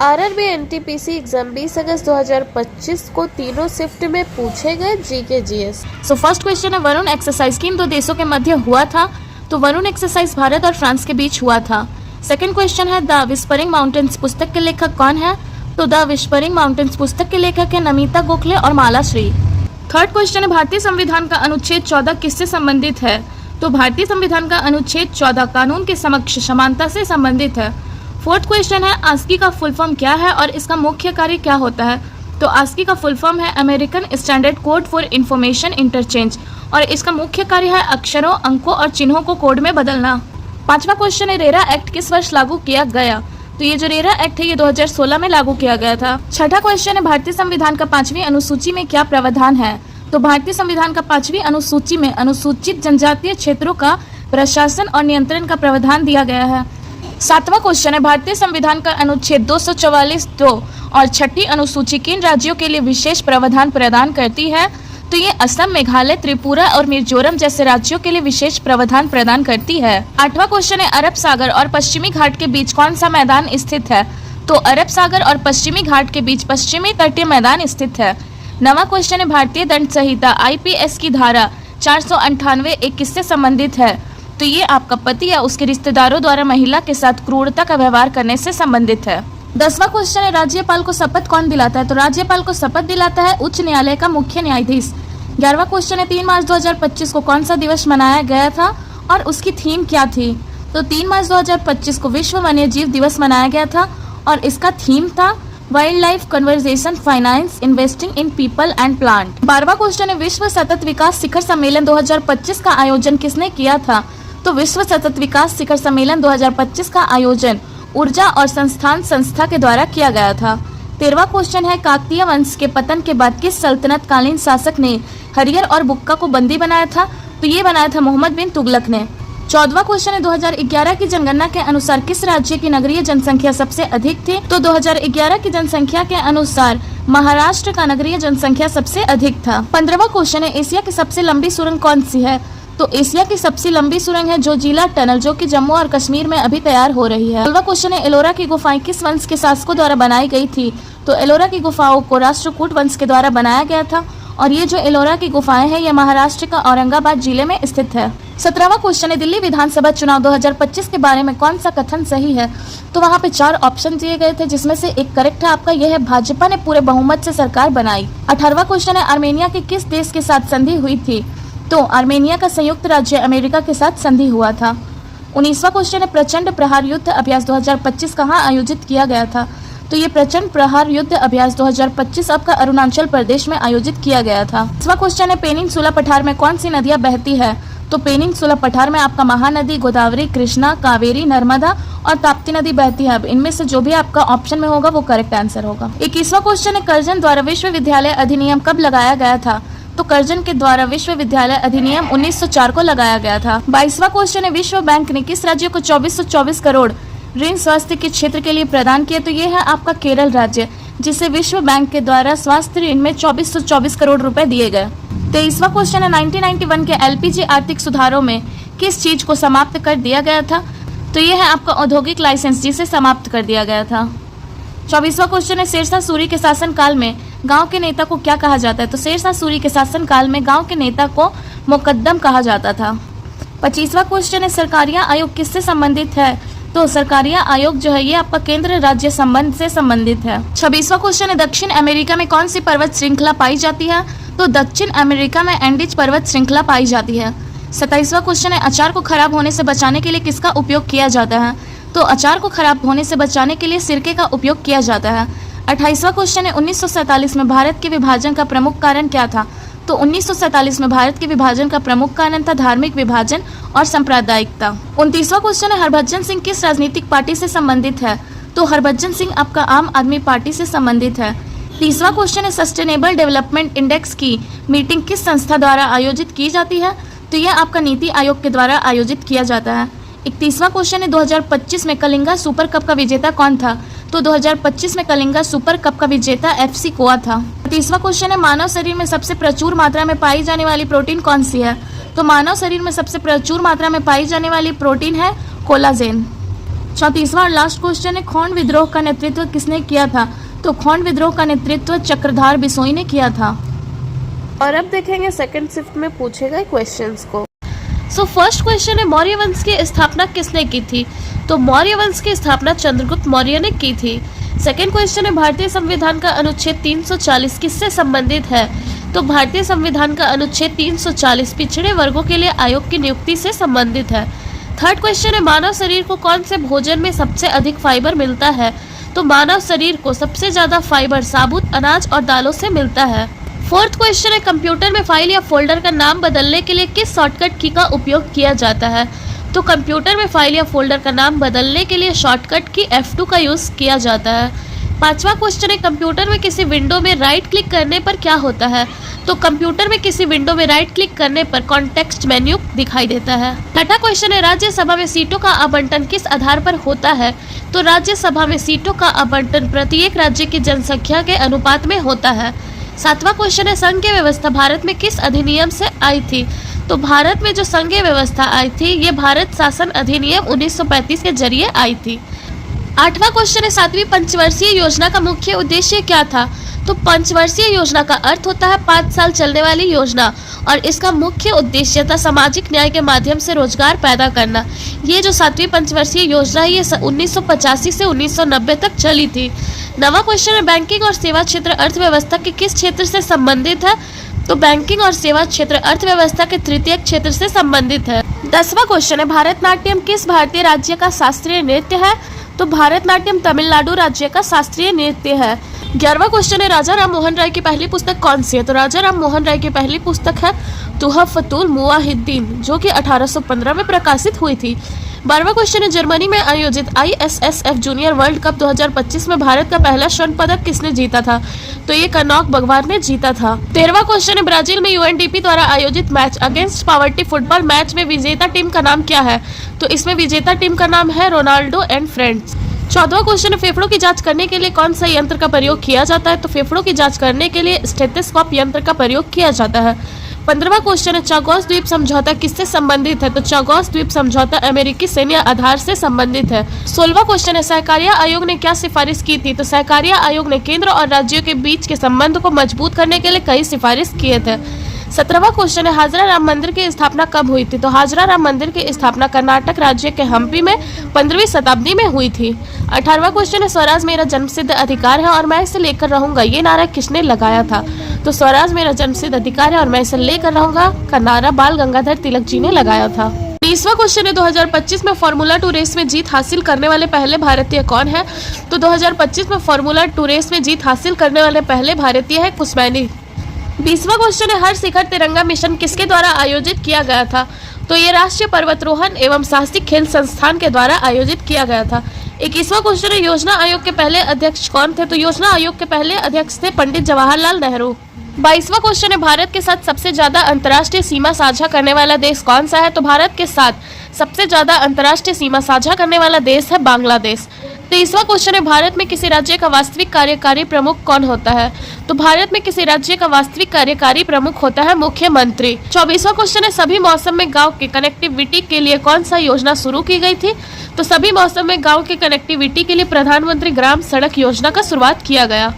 RRB NTPC exam 20 अगस्त 2025 को तीनों shift में पूछे गए जीके जीएस। फर्स्ट क्वेश्चन है, वरुण एक्सरसाइज किन दो देशों के मध्य हुआ था? तो वरुण एक्सरसाइज भारत और फ्रांस के बीच हुआ था। सेकंड क्वेश्चन है, द विस्परिंग माउंटेन्स पुस्तक के लेखक कौन है? तो द विस्परिंग माउंटेन्स पुस्तक के लेखक है नमिता गोखले और माला श्री। थर्ड क्वेश्चन है, भारतीय संविधान का अनुच्छेद 14 किससे संबंधित है? तो भारतीय संविधान का अनुच्छेद 14 कानून के समक्ष समानता से संबंधित है। फोर्थ क्वेश्चन है, आस्की का फुल फॉर्म क्या है और इसका मुख्य कार्य क्या होता है? तो आस्की का फुल फॉर्म है American standard code for information interchange और इसका मुख्य कार्य है अक्षरों, अंकों और चिन्हों को कोड में बदलना। पांचवा क्वेश्चन है, रेरा एक्ट किस वर्ष लागू किया गया? तो ये जो रेरा एक्ट है ये 2016 में लागू किया गया था। छठा क्वेश्चन है, भारतीय संविधान का 5वीं अनुसूची में क्या प्रावधान है? तो भारतीय संविधान का 5वीं अनुसूची में अनुसूचित जनजातीय क्षेत्रों का प्रशासन और नियंत्रण का प्रावधान दिया गया है। सातवां क्वेश्चन है, भारतीय संविधान का अनुच्छेद 244(2) और छठी अनुसूची किन राज्यों के लिए विशेष प्रावधान प्रदान करती है? तो ये असम, मेघालय, त्रिपुरा और मिजोरम जैसे राज्यों के लिए विशेष प्रावधान प्रदान करती है। आठवां क्वेश्चन है, अरब सागर और पश्चिमी घाट के बीच कौन सा मैदान स्थित है? तो अरब सागर और पश्चिमी घाट के बीच पश्चिमी तटीय मैदान स्थित है। नवा क्वेश्चन है, भारतीय दंड संहिता IPS की धारा 498 किससे संबंधित है? तो ये आपका पति या उसके रिश्तेदारों द्वारा महिला के साथ क्रूरता का व्यवहार करने से संबंधित है। 10वां क्वेश्चन है, राज्यपाल को शपथ कौन दिलाता है? तो राज्यपाल को शपथ दिलाता है उच्च न्यायालय का मुख्य न्यायाधीश। 11वां क्वेश्चन है, 3 मार्च 2025 को कौन सा दिवस मनाया गया था और उसकी थीम क्या थी? तो 3 मार्च 2025 को विश्व वन्य जीव दिवस मनाया गया था और इसका थीम था wild life conversation finance investing in people and plant. 12वां क्वेश्चन है, विश्व सतत विकास शिखर सम्मेलन 2025 का आयोजन किसने किया था? तो विश्व सतत विकास शिखर सम्मेलन 2025 का आयोजन ऊर्जा और संस्थान संस्था के द्वारा किया गया था। 13वां क्वेश्चन है, काकतीय वंश के पतन के बाद किस सल्तनत कालीन शासक ने हरियर और बुक्का को बंदी बनाया था? तो ये बनाया था मोहम्मद बिन तुगलक ने। 14वां क्वेश्चन है, 2011 की जनगणना के अनुसार किस राज्य की नगरीय जनसंख्या सबसे अधिक थी? तो 2011 की जनसंख्या के अनुसार महाराष्ट्र का नगरीय जनसंख्या सबसे अधिक था। 15वां क्वेश्चन है, एशिया की सबसे लंबी सुरंग कौन सी है? तो एशिया की सबसे लंबी सुरंग है जोजिला टनल, जो कि जम्मू और कश्मीर में अभी तैयार हो रही है। 16वां क्वेश्चन है, एलोरा की गुफाएं किस वंश के शासकों द्वारा बनाई गई थी? तो एलोरा की गुफाओं को राष्ट्रकूट वंश के द्वारा बनाया गया था और ये जो एलोरा की गुफाएं हैं ये महाराष्ट्र का औरंगाबाद जिले में स्थित है। 17वां क्वेश्चन है, दिल्ली विधानसभा चुनाव 2025 के बारे में कौन सा कथन सही है? तो वहाँ पे 4 ऑप्शन दिए गए थे जिसमें से एक करेक्ट है आपका, यह है भाजपा ने पूरे बहुमत से सरकार बनाई। 18वां क्वेश्चन है, आर्मेनिया के किस देश के साथ संधि हुई थी? तो आर्मेनिया का संयुक्त राज्य अमेरिका के साथ संधि हुआ था। 19वां क्वेश्चन है, प्रचंड प्रहार युद्ध अभ्यास 2025 कहाँ आयोजित किया गया था? तो ये प्रचंड प्रहार युद्ध अभ्यास 2025 आपका अरुणाचल प्रदेश में आयोजित किया गया था। 20वां क्वेश्चन है, पेनिनसुला पठार में कौन सी नदियां बहती है? तो पेनिनसुला पठार में आपका महानदी, गोदावरी, कृष्णा, कावेरी, नर्मदा और ताप्ती नदी बहती है। अब इनमें से जो भी आपका ऑप्शन में होगा वो करेक्ट आंसर होगा। 21वां क्वेश्चन है, कर्जन द्वारा विश्वविद्यालय अधिनियम कब लगाया गया था? तो कर्जन के द्वारा विश्वविद्यालय अधिनियम 1904 को लगाया गया था। 22वां क्वेश्चन है, विश्व बैंक ने किस राज्य को 2424 करोड़ ऋण स्वास्थ्य के क्षेत्र के लिए प्रदान किया? तो ये है आपका केरल राज्य, जिसे विश्व बैंक के द्वारा स्वास्थ्य ऋण में 2424 करोड़ रुपए दिए गए। 23वां क्वेश्चन है, 1991 के LPG आर्थिक सुधारों में किस चीज को समाप्त कर दिया गया था? तो ये है आपका औद्योगिक लाइसेंस, जिसे समाप्त कर दिया गया था। 24वां क्वेश्चन है, शेरशाह सूरी के शासन काल में गांव के नेता को क्या कहा जाता है? तो शेरशाह सूरी के शासन काल में गांव के नेता को मुकद्दम कहा जाता था। 25वां क्वेश्चन है, सरकारिया आयोग किससे संबंधित है? तो सरकारिया आयोग जो है ये आपका केंद्र राज्य संबंध से संबंधित है। 26वां क्वेश्चन है, दक्षिण अमेरिका में कौन सी पर्वत श्रृंखला पाई जाती है? तो दक्षिण अमेरिका में एंडीज पर्वत श्रृंखला पाई जाती है। 27वां क्वेश्चन है, अचार को खराब होने से बचाने के लिए किसका उपयोग किया जाता है? तो अचार को खराब होने से बचाने के लिए सिरके का उपयोग किया जाता है। 28वां क्वेश्चन है, 1947 में भारत के विभाजन का प्रमुख कारण क्या था? तो 1947 में भारत के विभाजन का प्रमुख कारण था धार्मिक विभाजन और सांप्रदायिकता। 29वां क्वेश्चन है, हरभजन सिंह किस राजनीतिक पार्टी से संबंधित है? तो हरभजन सिंह आपका आम आदमी पार्टी से संबंधित है। 30वां क्वेश्चन है, सस्टेनेबल डेवलपमेंट इंडेक्स की मीटिंग किस संस्था द्वारा आयोजित की जाती है? तो यह आपका नीति आयोग के द्वारा आयोजित किया जाता है। 31वां क्वेश्चन है, 2025 में कलिंगा सुपर कप का विजेता कौन था? तो 2025 में कलिंगा सुपर कप का विजेता FC गोवा था। 30वां क्वेश्चन है, मानव शरीर में सबसे प्रचुर मात्रा में पाई जाने वाली प्रोटीन कौन सी है? तो मानव शरीर में सबसे प्रचुर मात्रा में पाई जाने वाली प्रोटीन है कोलाजेन। 34वां और लास्ट क्वेश्चन है, खोंड विद्रोह का नेतृत्व किसने किया था? तो खोंड विद्रोह का नेतृत्व चक्रधार बिसोई ने किया था। और अब देखेंगे सेकंड शिफ्ट में पूछे गए क्वेश्चंस को। सो फर्स्ट क्वेश्चन है, मौर्य वंश की स्थापना किसने की थी? तो मौर्य वंश की स्थापना चंद्रगुप्त मौर्य ने की थी। सेकंड क्वेश्चन है, भारतीय संविधान का अनुच्छेद 340 किससे संबंधित है? तो भारतीय संविधान का अनुच्छेद 340 पिछड़े वर्गों के लिए आयोग की नियुक्ति से संबंधित है। थर्ड क्वेश्चन है, मानव शरीर को कौन से भोजन में सबसे अधिक फाइबर मिलता है? तो मानव शरीर को सबसे ज्यादा फाइबर साबुत अनाज और दालों से मिलता है। फोर्थ क्वेश्चन है, कंप्यूटर में फाइल या फोल्डर का नाम बदलने के लिए किस शॉर्टकट की का उपयोग किया जाता है? तो कंप्यूटर में फाइल या फोल्डर का नाम बदलने के लिए शॉर्टकट की F2 का यूज किया जाता है। पांचवा क्वेश्चन है, कंप्यूटर में किसी विंडो में राइट क्लिक करने पर क्या होता है? तो कंप्यूटर में किसी विंडो में राइट क्लिक करने पर कॉन्टेक्स्ट मेन्यू दिखाई देता है। छठा क्वेश्चन है, राज्यसभा में सीटों का आवंटन किस आधार पर होता है? तो राज्यसभा में सीटों का आवंटन प्रत्येक राज्य की जनसंख्या के अनुपात में होता है। सातवां क्वेश्चन है, संघीय व्यवस्था भारत में किस अधिनियम से आई थी? तो भारत में जो संघीय व्यवस्था आई थी ये भारत शासन अधिनियम 1935 के जरिए आई थी। आठवां क्वेश्चन है, 7वीं पंचवर्षीय योजना का मुख्य उद्देश्य क्या था? तो पंचवर्षीय योजना का अर्थ होता है 5 साल चलने वाली योजना और इसका मुख्य उद्देश्य था सामाजिक न्याय के माध्यम से रोजगार पैदा करना। ये जो 7वीं पंचवर्षीय योजना है ये 1985 से 1990 तक चली थी। 9वां क्वेश्चन है, बैंकिंग और सेवा क्षेत्र अर्थव्यवस्था के किस क्षेत्र से संबंधित है? तो बैंकिंग और सेवा क्षेत्र अर्थव्यवस्था के तृतीयक क्षेत्र से संबंधित है। 10वां क्वेश्चन है, भारतनाट्यम किस भारतीय राज्य का शास्त्रीय नृत्य है? तो भारतनाट्यम तमिलनाडु राज्य का शास्त्रीय नृत्य है। 11वां क्वेश्चन है, राजा राम मोहन राय की पहली पुस्तक कौन सी है? तो राजा राम मोहन राय की पहली पुस्तक है तुहफतुल मुवाहिद्दीन जो कि 1815 में प्रकाशित हुई थी। 12वां क्वेश्चन है, जर्मनी में आयोजित ISSF जूनियर वर्ल्ड कप 2025 में भारत का पहला स्वर्ण पदक किसने जीता था? तो ये कनॉक भगवान ने जीता था। 13वां क्वेश्चन है, ब्राजील में UNDP द्वारा आयोजित match against poverty football match में विजेता टीम का नाम क्या है? तो इसमें विजेता टीम का नाम है रोनाल्डो एंड फ्रेंड्स। 14वां क्वेश्चन है, फेफड़ों की जांच करने के लिए कौन सा यंत्र का प्रयोग किया जाता है? तो फेफड़ों की जांच करने के लिए स्टेथोस्कोप यंत्र का प्रयोग किया जाता है। 15वां क्वेश्चन है, चागोस द्वीप समझौता किससे संबंधित है? तो चागोस द्वीप समझौता अमेरिकी सैन्य आधार से संबंधित है। 16वां क्वेश्चन है, सहकारिता आयोग ने क्या सिफारिश की थी? तो सहकारिता आयोग ने केंद्र और राज्यों के बीच के संबंध को मजबूत करने के लिए कई सिफारिश किए थे। 17वां क्वेश्चन है, हाजरा राम मंदिर की स्थापना कब हुई थी? तो हाजरा राम मंदिर की स्थापना कर्नाटक राज्य के हम्पी में 15वीं शताब्दी में हुई थी। 18वां क्वेश्चन है, स्वराज मेरा जन्मसिद्ध अधिकार है और मैं इसे लेकर रहूंगा ये नारा किसने लगाया था? तो स्वराज मेरा जन्मसिद्ध अधिकार है और मैं इसे लेकर रहूंगा का नारा बाल गंगाधर तिलक जी ने लगाया था। 20वां क्वेश्चन है, 2025 में फार्मूला 2 रेस में जीत हासिल करने वाले पहले भारतीय कौन है? तो 2025 में फार्मूला 2 रेस में जीत हासिल करने वाले पहले भारतीय है कुसमैनी। 20वां क्वेश्चन है, हर शिखर तिरंगा मिशन किसके द्वारा आयोजित किया गया था? तो ये राष्ट्रीय पर्वतारोहण एवं साहसिक खेल संस्थान के द्वारा आयोजित किया गया था। 21वां क्वेश्चन है, योजना आयोग के पहले अध्यक्ष कौन थे? तो योजना आयोग के पहले अध्यक्ष थे पंडित जवाहरलाल नेहरू। 22वां क्वेश्चन है, भारत के साथ सबसे ज्यादा अंतर्राष्ट्रीय सीमा साझा करने वाला देश कौन सा है? तो भारत के साथ सबसे ज्यादा अंतर्राष्ट्रीय सीमा साझा करने वाला देश है बांग्लादेश। 23वां क्वेश्चन है, भारत में किसी राज्य का वास्तविक कार्यकारी प्रमुख कौन होता है? तो भारत में किसी राज्य का वास्तविक कार्यकारी प्रमुख होता है मुख्यमंत्री। 24वां क्वेश्चन है, सभी मौसम में गांव के कनेक्टिविटी के लिए कौन सा योजना शुरू की गई थी? तो सभी मौसम में गांव के कनेक्टिविटी के लिए प्रधानमंत्री ग्राम सड़क योजना का शुरुआत किया गया।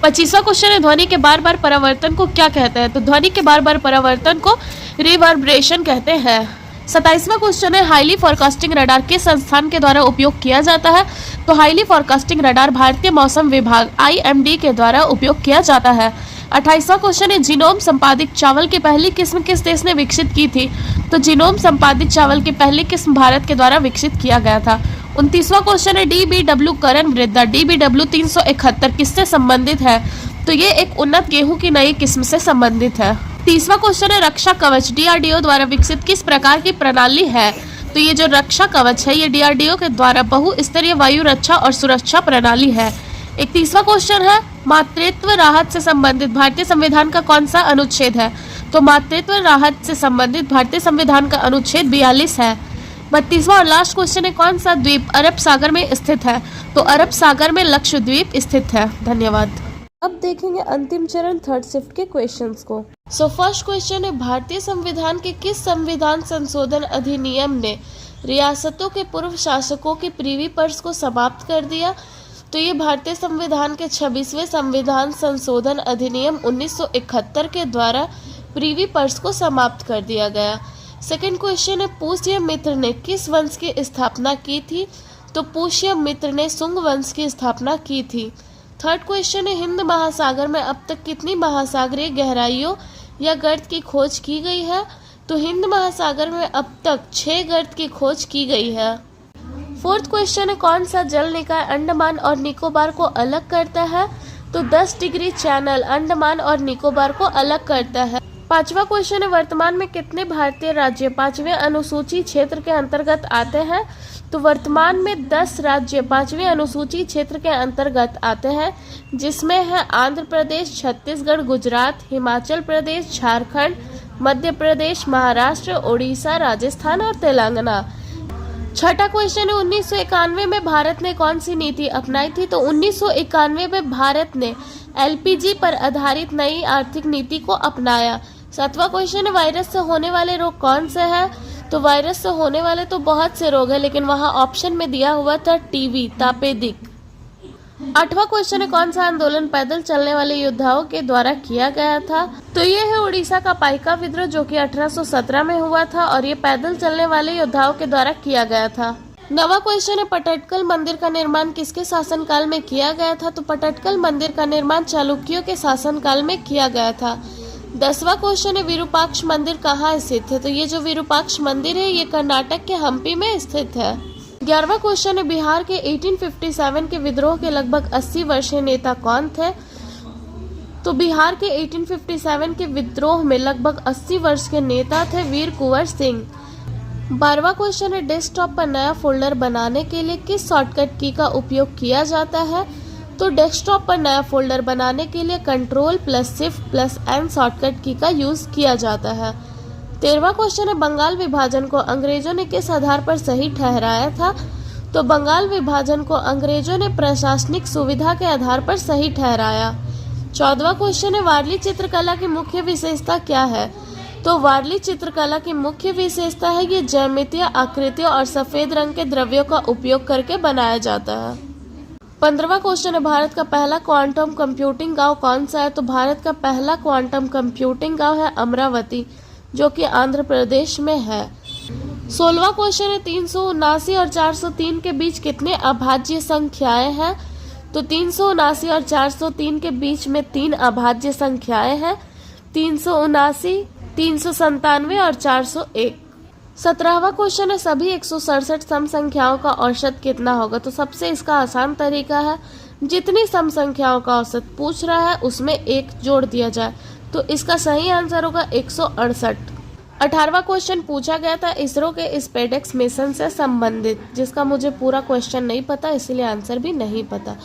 25वां क्वेश्चन है, ध्वनि के बार बार परावर्तन को क्या कहते हैं? तो ध्वनि के बार बार परावर्तन को रिवर्बरेशन कहते हैं। 27वां क्वेश्चन है, हाईली फोरकास्टिंग रडार किस संस्थान के द्वारा उपयोग किया जाता है? तो हाईली फोरकास्टिंग रडार भारतीय मौसम विभाग IMD के द्वारा उपयोग किया जाता है। 28वां क्वेश्चन है, जीनोम संपादित चावल की पहली किस्म किस देश ने विकसित की थी? तो जीनोम संपादित चावल की पहली किस्म भारत के द्वारा विकसित किया गया था। 29वां क्वेश्चन है, DBW करण मृदा DBW 371 किससे संबंधित है? तो ये एक उन्नत गेहूं की नई किस्म से संबंधित है। 30वां क्वेश्चन है, रक्षा कवच DRDO द्वारा विकसित किस प्रकार की प्रणाली है? तो ये जो रक्षा कवच है ये DRDO के द्वारा बहुस्तरीय वायु रक्षा और सुरक्षा प्रणाली है। 31वां क्वेश्चन है, मातृत्व राहत से संबंधित भारतीय संविधान का कौन सा अनुच्छेद है? तो मातृत्व राहत से संबंधित भारतीय संविधान का अनुच्छेद 42 है। 32वां और लास्ट क्वेश्चन है, कौन सा द्वीप अरब सागर में स्थित है? तो अरब सागर में लक्षद्वीप स्थित है। धन्यवाद। अब देखेंगे अंतिम चरण थर्ड शिफ्ट के क्वेश्चंस को। फर्स्ट क्वेश्चन है, भारतीय संविधान के किस संविधान संशोधन अधिनियम ने रियासतों के पूर्व शासकों की प्रीवी पर्स को समाप्त कर दिया। तो ये भारतीय संविधान के 26वें संविधान संशोधन अधिनियम 1971 के द्वारा प्रीवी पर्स को समाप्त कर दिया गया। सेकंड क्वेश्चन है, पुष्यमित्र ने किस वंश की स्थापना की थी? तो पुष्यमित्र ने शुंग वंश की स्थापना की थी। थर्ड क्वेश्चन है, हिंद महासागर में अब तक कितनी महासागरीय गहराइयों या गर्त की खोज की गई है? तो हिंद महासागर में अब तक 6 गर्त की खोज की गई है। फोर्थ क्वेश्चन है, कौन सा जल निकाय अंडमान और निकोबार को अलग करता है? तो 10 डिग्री चैनल अंडमान और निकोबार को अलग करता है। पांचवा क्वेश्चन है, वर्तमान में कितने भारतीय राज्य 5वें अनुसूची क्षेत्र के अंतर्गत आते हैं? तो वर्तमान में 10 राज्य 5वें अनुसूची क्षेत्र के अंतर्गत आते हैं, जिसमें है आंध्र प्रदेश, छत्तीसगढ़, गुजरात, हिमाचल प्रदेश, झारखंड, मध्य प्रदेश, महाराष्ट्र, उड़ीसा, राजस्थान और तेलंगाना। छठा क्वेश्चन है, 1991 में भारत ने कौन सी नीति अपनाई थी? तो 1991 में भारत ने एलपीजी पर आधारित नई आर्थिक नीति को अपनाया। सातवां क्वेश्चन है, वायरस से होने वाले रोग कौन से हैं? तो वायरस से होने वाले तो बहुत से रोग हैं, लेकिन वहां ऑप्शन में दिया हुआ था टीबी, तापेदिक। आठवां क्वेश्चन है, कौन सा आंदोलन पैदल चलने वाले योद्धाओं के द्वारा किया गया था? तो ये है उड़ीसा का पाइका विद्रोह, जो कि 1817 में हुआ था और ये पैदल चलने वाले योद्धाओं के द्वारा किया गया था। नवा क्वेश्चन है, पटडकल मंदिर का निर्माण किसके शासनकाल में किया गया था? तो पटडकल मंदिर का निर्माण चालुक्यों के शासनकाल में किया गया था। 10वां क्वेश्चन है, विरूपाक्ष मंदिर कहाँ स्थित है? तो ये जो विरूपाक्ष मंदिर है ये कर्नाटक के हम्पी में स्थित है। 11वां क्वेश्चन है, बिहार के 1857 के विद्रोह के लगभग 80 वर्षीय नेता कौन थे? तो बिहार के 1857 के विद्रोह में लगभग 80 वर्ष के नेता थे वीर कुंवर सिंह। 12वां क्वेश्चन है, डेस्कटॉप पर नया फोल्डर बनाने के लिए किस शॉर्टकट की का उपयोग किया जाता है? तो डेस्कटॉप पर नया फोल्डर बनाने के लिए Ctrl+Shift+N शॉर्टकट की का यूज किया जाता है। 13वां क्वेश्चन है, बंगाल विभाजन को अंग्रेजों ने किस आधार पर सही ठहराया था? तो बंगाल विभाजन को अंग्रेजों ने प्रशासनिक सुविधा के आधार पर सही ठहराया। 14वां क्वेश्चन है, वारली चित्रकला की मुख्य विशेषता क्या है? तो वारली चित्रकला की मुख्य विशेषता है ये ज्यामितीय आकृतियों और सफेद रंग के द्रव्यों का उपयोग करके बनाया जाता है। 15वां क्वेश्चन है, भारत का पहला क्वांटम कंप्यूटिंग गांव कौन सा है? तो भारत का पहला क्वांटम कंप्यूटिंग गांव है अमरावती, जो कि आंध्र प्रदेश में है। 16वां क्वेश्चन है, 379 और 403 के बीच कितने अभाज्य संख्याएं हैं? तो 379 और 403 के बीच में 3 अभाज्य संख्याएं हैं, 379, 397 और 401। 17वां क्वेश्चन है, सभी 167 सम संख्याओं का औसत कितना होगा? तो सबसे इसका आसान तरीका है, जितनी सम संख्याओं का औसत पूछ रहा है उसमें 1 जोड़ दिया जाए, तो इसका सही आंसर होगा 168। 18वां क्वेश्चन पूछा गया था इसरो के स्पेडेक्स मिशन से संबंधित, जिसका मुझे पूरा क्वेश्चन नहीं पता, इसीलिए आंसर भी नहीं पता।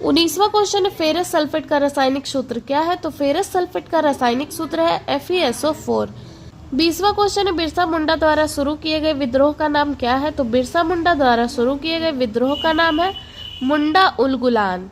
19वां क्वेश्चन है, फेरस सल्फेट का रासायनिक सूत्र क्या है? तो फेरस सल्फेट का रासायनिक सूत्र है FeSO4। 20वां क्वेश्चन है, बिरसा मुंडा द्वारा शुरू किए गए विद्रोह का नाम क्या है? तो बिरसा मुंडा द्वारा शुरू किए गए विद्रोह का नाम है मुंडा उलगुलान।